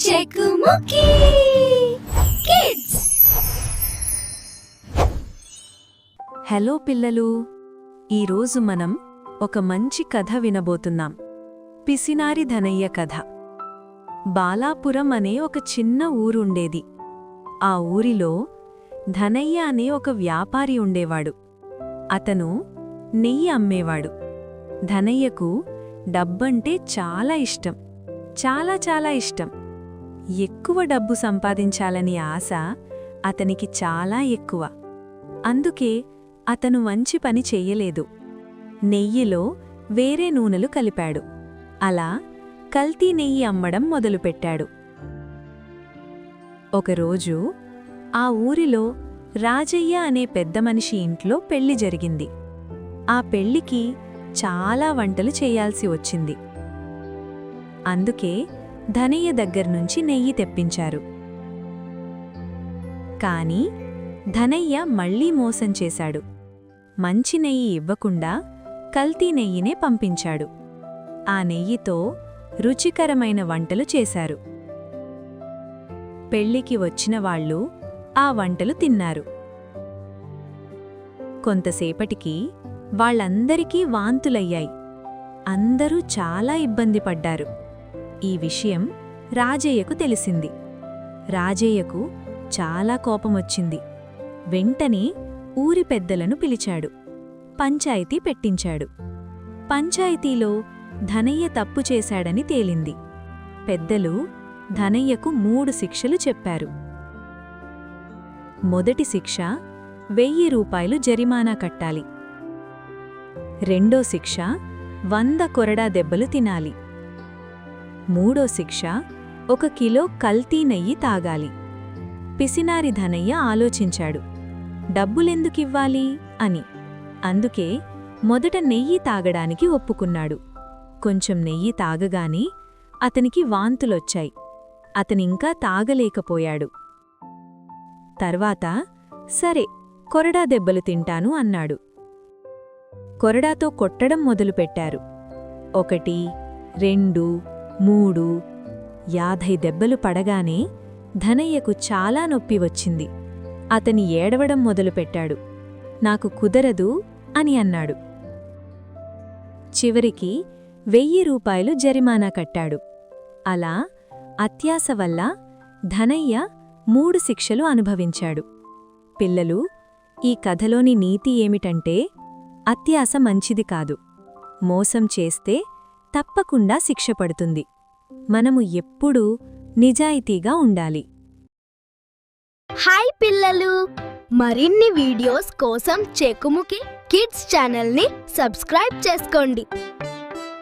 చెకుముకి kids. Hello పిల్లలు, ఈరోజు మనం ఒక మంచి కథ వినబోతున్నాం. పిసినారి ధనయ్య కథ. బాలాపురం అనే ఒక చిన్న ఊరుండేది. ఆ ఊరిలో ధనయ్య అనే ఒక వ్యాపారి ఉండేవాడు. అతను నెయ్యి అమ్మేవాడు. ధనయ్యకు డబ్బంటే చాలా ఇష్టం, చాలా ఇష్టం. ఎక్కువ డబ్బు సంపాదించాలని ఆశ అతనికి చాలా ఎక్కువ. అందుకే అతను మంచి పని చెయ్యలేదు. నెయ్యిలో వేరే నూనెలు కలిపాడు. అలా కల్తీ నెయ్యి అమ్మడం మొదలుపెట్టాడు. ఒకరోజు ఆ ఊరిలో రాజయ్య అనే పెద్ద మనిషి ఇంట్లో పెళ్లి జరిగింది. ఆ పెళ్లికి చాలా వంటలు చేయాల్సి వచ్చింది. అందుకే ధనయ్య దగ్గర్నుంచి నెయ్యి తెప్పించారు. కాని ధనయ్య మళ్లీ మోసం చేశాడు. మంచి నెయ్యి ఇవ్వకుండా కల్తీ నెయ్యినే పంపించాడు. ఆ నెయ్యితో రుచికరమైన వంటలు చేశారు. పెళ్లికి వచ్చిన వాళ్ళు ఆ వంటలు తిన్నారు. కొంతసేపటికి వాళ్ళందరికీ వాంతులయ్యాయి. అందరూ చాలా ఇబ్బంది పడ్డారు. ఈ విషయం రాజయ్యకు తెలిసింది. రాజయ్యకు చాలా కోపమొచ్చింది. వెంటనే ఊరి పెద్దలను పిలిచాడు. పంచాయతీ పెట్టించాడు. పంచాయతీలో ధనయ్య తప్పు చేశాడని తేలింది. పెద్దలు ధనయ్యకు 3 శిక్షలు చెప్పారు. మొదటి శిక్ష 1000 రూపాయలు జరిమానా కట్టాలి. రెండో శిక్ష 100 కొరడా దెబ్బలు తినాలి. మూడో శిక్ష 1 కిలో కల్తీ నెయ్యి తాగాలి. పిసినారి ధనయ్య ఆలోచించాడు, డబ్బులెందుకివ్వాలి అని. అందుకే మొదట నెయ్యి తాగడానికి ఒప్పుకున్నాడు. కొంచెం నెయ్యి తాగగానే అతనికి వాంతులొచ్చాయి. అతనింకా తాగలేకపోయాడు. తర్వాత సరే, కొరడా దెబ్బలు తింటాను అన్నాడు. కొరడాతో కొట్టడం మొదలుపెట్టారు. 1, 2, 3, 50 దెబ్బలు పడగానే ధనయ్యకు చాలా నొప్పి వచ్చింది. అతని ఏడవడం మొదలుపెట్టాడు. నాకు కుదరదు అని అన్నాడు. చివరికి 1000 రూపాయలు జరిమానా కట్టాడు. అలా అత్యాశ వల్ల ధనయ్య 3 శిక్షలు అనుభవించాడు. పిల్లలు, ఈ కథలోని నీతి ఏమిటంటే, అత్యాశ మంచిది కాదు. మోసం చేస్తే తప్పకుండా శిక్ష పడుతుంది. మనము ఎప్పుడూ నిజాయితీగా ఉండాలి. హాయ్ పిల్లలు, మరిన్ని వీడియోస్ కోసం చెకుముకి కిడ్స్ ఛానల్ని సబ్స్క్రైబ్ చేసుకోండి.